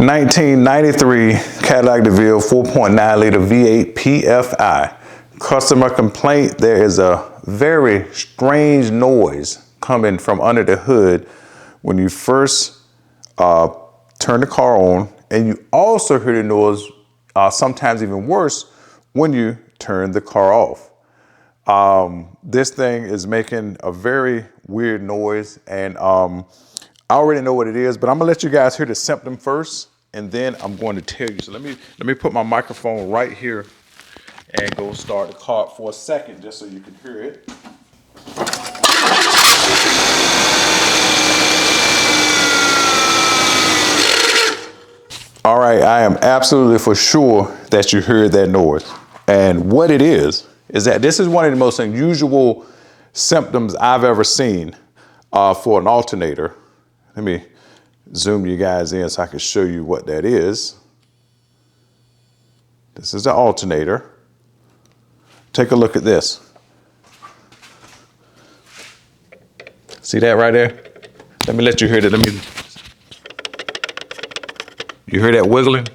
1993 Cadillac DeVille 4.9 liter V8 PFI. Customer complaint: there is a very strange noise coming from under the hood when you first turn the car on, and you also hear the noise, sometimes even worse, when you turn the car off. This thing is making a very weird noise, and I already know what it is, but I'm gonna let you guys hear the symptom first, and then I'm going to tell you. So let me put my microphone right here and go start the car for a second, just so you can hear it. All right, I am absolutely for sure that you heard that noise. And what it is that this is one of the most unusual symptoms I've ever seen for an alternator. Let me zoom you guys in so I can show you what that is. This is the alternator. Take a look at this. See that right there? Let me let you hear that. You hear that wiggling?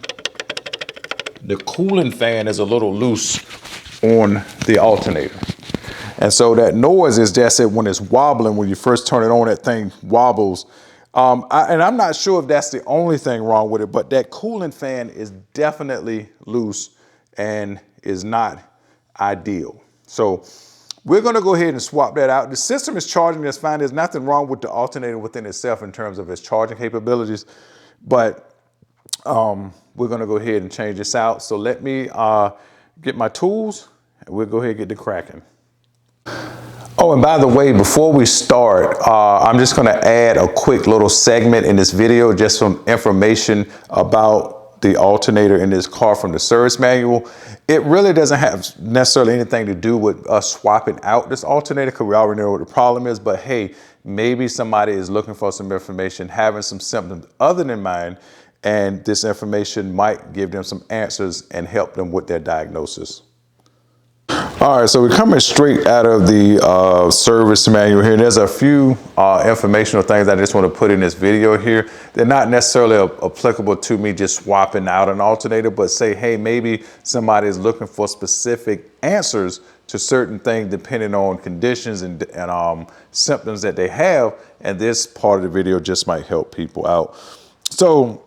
The cooling fan is a little loose on the alternator. And so that noise is just it when it's wobbling. When you first turn it on, that thing wobbles. And I'm not sure if that's the only thing wrong with it, but that cooling fan is definitely loose and is not ideal. So we're gonna go ahead and swap that out. The system is charging just fine. There's nothing wrong with the alternator within itself in terms of its charging capabilities, but we're gonna go ahead and change this out. So let me get my tools, and we'll go ahead and get to cracking. Oh, and by the way, before we start, I'm just gonna add a quick little segment in this video, just some information about the alternator in this car from the service manual. It really doesn't have necessarily anything to do with us swapping out this alternator, because we already know what the problem is, but hey, maybe somebody is looking for some information, having some symptoms other than mine, and this information might give them some answers and help them with their diagnosis. All right, so we're coming straight out of the service manual here. There's a few informational things I just want to put in this video here. They're not necessarily applicable to me just swapping out an alternator, but say, hey, maybe somebody is looking for specific answers to certain things depending on conditions and symptoms that they have, and this part of the video just might help people out. So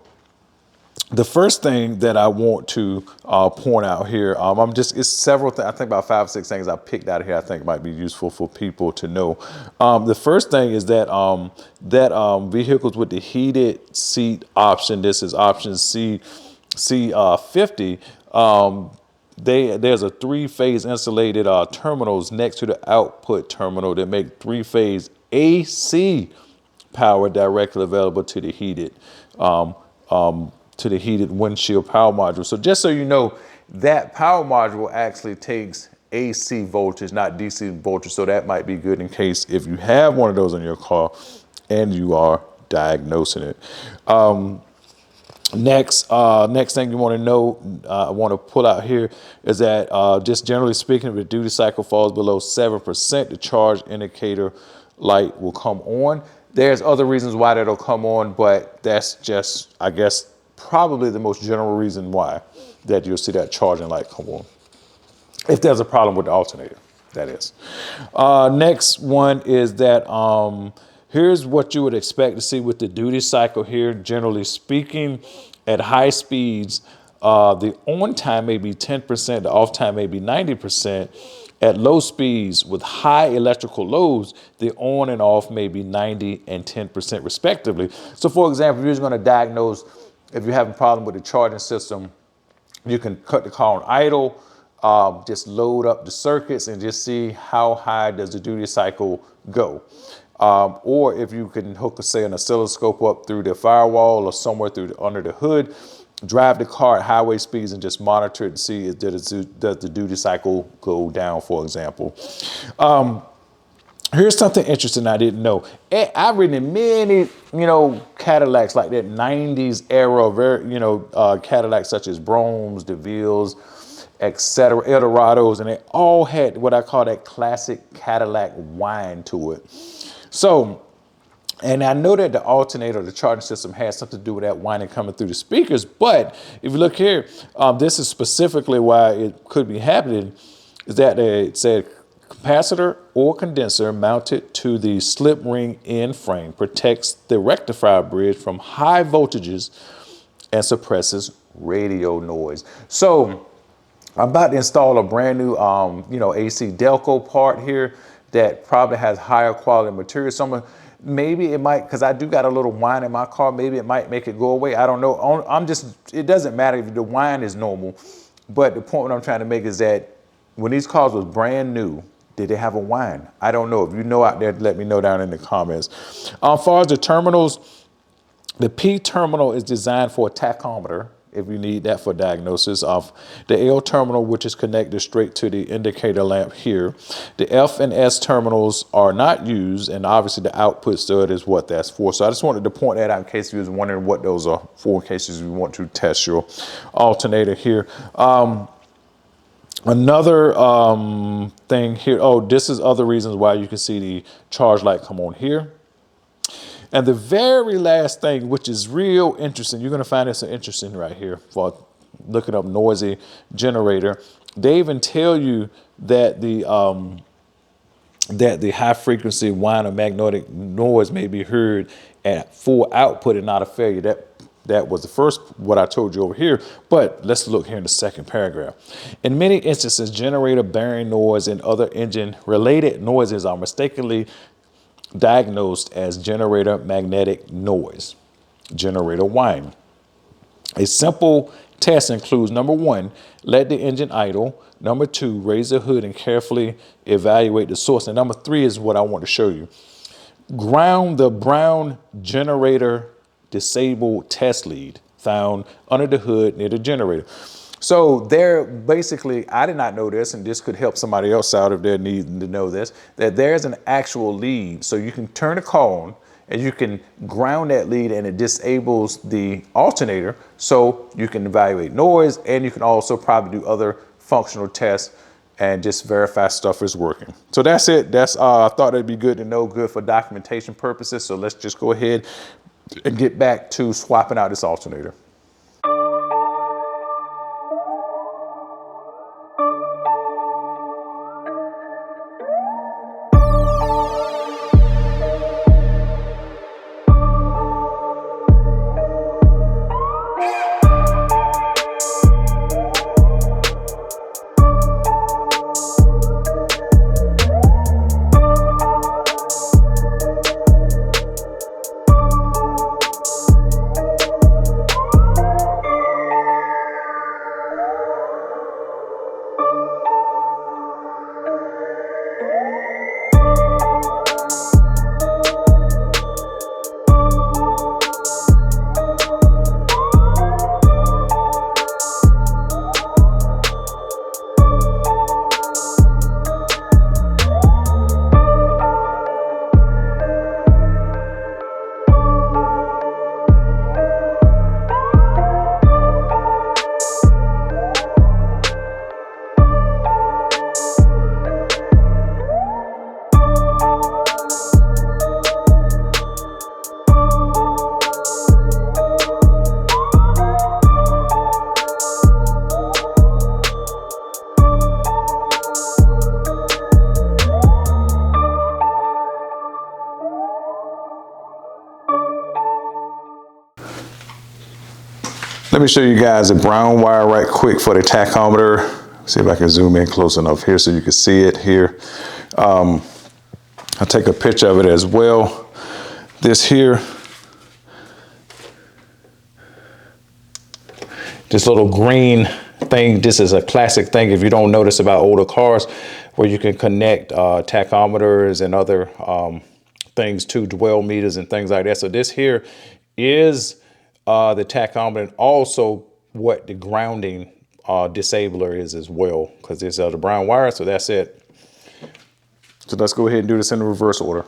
the first thing that I want to point out here, it's several things, I think about 5 or 6 things I picked out of here I think might be useful for people to know. The first thing is that vehicles with the heated seat option, this is option C50, there's a 3-phase insulated terminals next to the output terminal that make 3-phase AC power directly available to the heated windshield power module. So just so you know, that power module actually takes AC voltage, not DC voltage. So that might be good in case if you have one of those in your car and you are diagnosing it. Next thing you want to know, I want to pull out here is that just generally speaking, if the duty cycle falls below 7%, the charge indicator light will come on. There's other reasons why that'll come on, but that's just, I guess, probably the most general reason why that you'll see that charging light come on. If there's a problem with the alternator, that is. Next one is that here's what you would expect to see with the duty cycle here. Generally speaking, at high speeds, the on time may be 10%, the off time may be 90%. At low speeds with high electrical loads, the on and off may be 90 and 10% respectively. So for example, if you're just going to diagnose if you have a problem with the charging system, you can cut the car on idle, just load up the circuits and just see how high does the duty cycle go. Or if you can hook, say, an oscilloscope up through the firewall or somewhere under the hood, drive the car at highway speeds and just monitor it to see does the duty cycle go down, for example. Here's something interesting I didn't know. I've ridden in many, Cadillacs like that 90s era, Cadillacs such as Bromes, DeVilles, etc., Eldorados, and they all had what I call that classic Cadillac whine to it. So And I know that the alternator, the charging system, has something to do with that whining coming through the speakers. But if you look here, this is specifically why it could be happening, is that it said capacitor or condenser mounted to the slip ring end frame protects the rectifier bridge from high voltages and suppresses radio noise. So I'm about to install a brand new, AC Delco part here that probably has higher quality material. So maybe it might, because I do got a little whine in my car, maybe it might make it go away. I don't know. It doesn't matter if the whine is normal. But the point I'm trying to make is that when these cars was brand new, did they have a whine? I don't know. If you know out there, let me know down in the comments. As far as the terminals, the P terminal is designed for a tachometer, if you need that for diagnosis. Of the L terminal, which is connected straight to the indicator lamp here. The F and S terminals are not used, and obviously the output stud is what that's for. So I just wanted to point that out in case you was wondering what those are for, in case you want to test your alternator here. Another thing here, this is other reasons why you can see the charge light come on here. And the very last thing, which is real interesting, you're going to find this interesting right here for looking up noisy generator. They even tell you that the high frequency whine or magnetic noise may be heard at full output and not a failure. That was the first, what I told you over here, but let's look here in the second paragraph. In many instances, generator bearing noise and other engine related noises are mistakenly diagnosed as generator magnetic noise, generator whine. A simple test includes: number one, let the engine idle; number two, raise the hood and carefully evaluate the source; and number three is what I want to show you. Ground the brown generator disabled test lead found under the hood near the generator. So there, basically, I did not know this, and this could help somebody else out if they're needing to know this, that there's an actual lead. So you can turn the car on and you can ground that lead and it disables the alternator, so you can evaluate noise, and you can also probably do other functional tests and just verify stuff is working. So that's it. I thought it'd be good to know, good for documentation purposes. So let's just go ahead and get back to swapping out this alternator. Let me show you guys a brown wire right quick for the tachometer. See if I can zoom in close enough here so you can see it here. I'll take a picture of it as well. This here, this little green thing, this is a classic thing if you don't notice about older cars, where you can connect tachometers and other things to dwell meters and things like that. So this here is the tachometer, and also what the grounding disabler is as well, because this is the brown wire. So that's it. So let's go ahead and do this in the reverse order.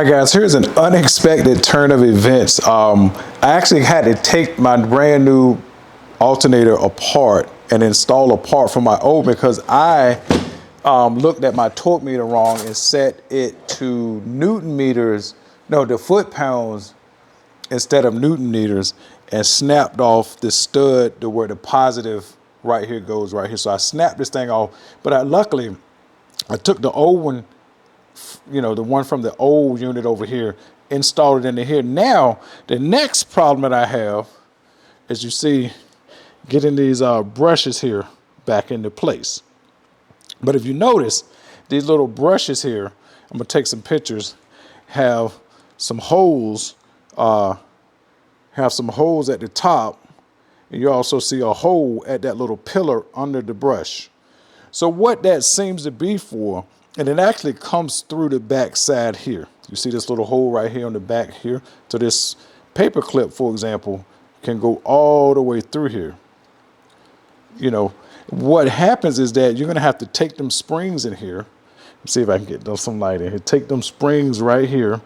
All right, guys, here's an unexpected turn of events. I actually had to take my brand new alternator apart and install a part from my old because I looked at my torque meter wrong and set it to Newton meters, no, the foot-pounds instead of Newton meters, and snapped off the stud to where the positive right here goes right here. So I snapped this thing off, but luckily I took the old one, you know, the one from the old unit over here, installed it into here. Now, the next problem that I have, as you see, getting these brushes here back into place. But if you notice, these little brushes here, I'm gonna take some pictures, have some holes, at the top, and you also see a hole at that little pillar under the brush. So what that seems to be for, and it actually comes through the back side here. You see this little hole right here on the back here? So this paper clip, for example, can go all the way through here. You know, what happens is that you're gonna have to take them springs in here. Let's see if I can get some light in here. Take them springs right here.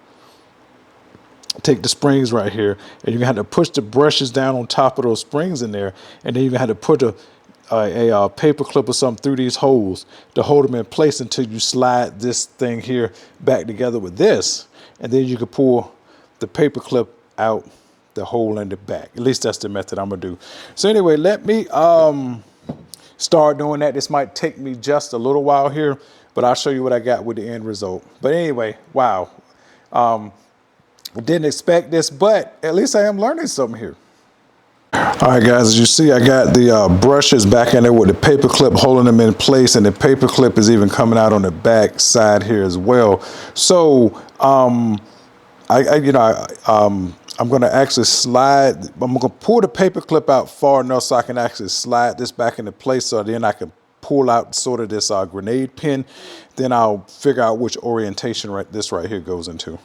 Take the springs right here, and you're gonna have to push the brushes down on top of those springs in there, and then you're gonna have to put a paper clip or something through these holes to hold them in place until you slide this thing here back together with this, and then you can pull the paper clip out the hole in the back. At least that's the method I'm gonna do. So anyway, let me start doing that. This might take me just a little while here, but I'll show you what I got with the end result. But anyway, wow. Didn't expect this, but at least I am learning something here. All right, guys, as you see, I got the brushes back in there with the paper clip holding them in place, and the paper clip is even coming out on the back side here as well. So I'm gonna actually slide, I'm gonna pull the paper clip out far enough so I can actually slide this back into place, so then I can pull out sort of this grenade pin. Then I'll figure out which orientation this right here goes into.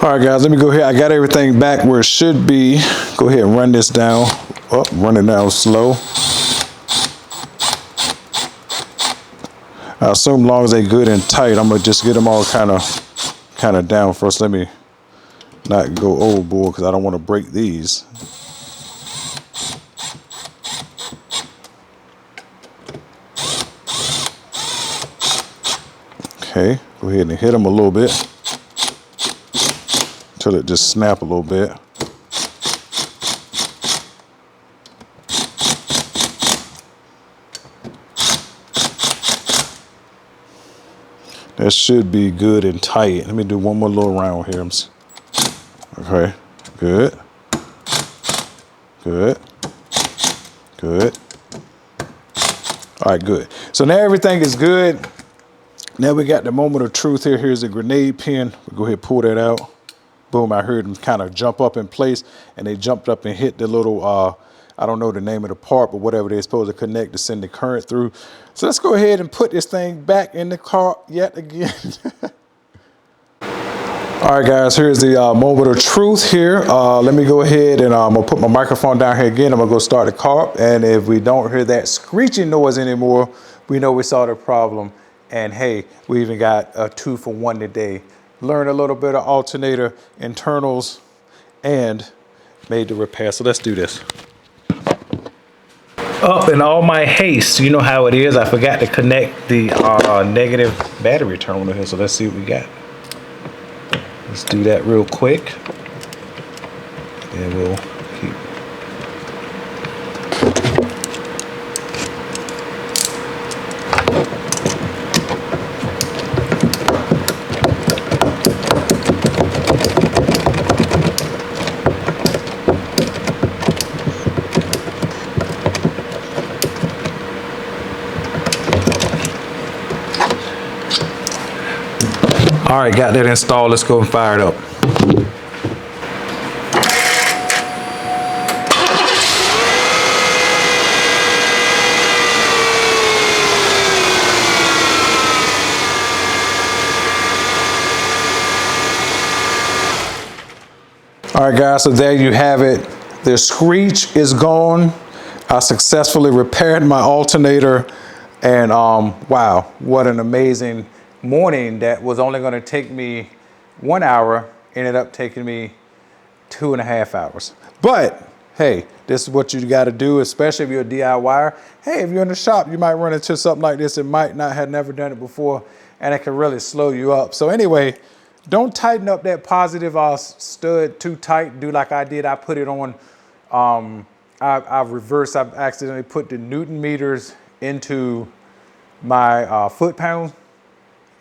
All right, guys, let me go here. I got everything back where it should be. Go ahead and run this down. Oh, run it down slow. I assume as long as they're good and tight, I'm gonna just get them all kind of down first. Let me not go overboard because I don't want to break these. Okay, go ahead and hit them a little bit until it just snap a little bit. That should be good and tight. Let me do one more little round here. Okay, good, good, good. All right, good. So now everything is good. Now we got the moment of truth here. Here's a grenade pin. We'll go ahead and pull that out. Boom, I heard them kind of jump up in place, and they jumped up and hit the little, I don't know the name of the part, but whatever they're supposed to connect to send the current through. So let's go ahead and put this thing back in the car yet again. All right, guys, here's the moment of truth here. Let me go ahead and I'm gonna put my microphone down here again. I'm gonna go start the car. And if we don't hear that screeching noise anymore, we know we solved the problem. And hey, we even got a 2-for-1 today. Learned a little bit of alternator internals and made the repair. So let's do this. Up in all my haste, you know how it is. I forgot to connect the negative battery terminal here. So let's see what we got. Let's do that real quick. And we'll keep. All right, got that installed. Let's go and fire it up. All right, guys, so there you have it. The screech is gone. I successfully repaired my alternator, and wow, what an amazing morning that was only going to take me 1 hour ended up taking me 2.5 hours. But hey, this is what you got to do, especially if you're a DIYer. Hey, if you're in the shop, you might run into something like this. It might not have never done it before, and it can really slow you up. So anyway, don't tighten up that positive stud too tight. Do like I did. I put it on, I've accidentally put the Newton meters into my foot pound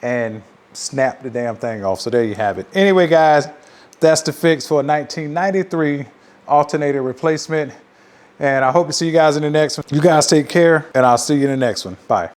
and snap the damn thing off. So there you have it. Anyway, guys, that's the fix for a 1993 alternator replacement. And I hope to see you guys in the next one. You guys take care, and I'll see you in the next one. Bye.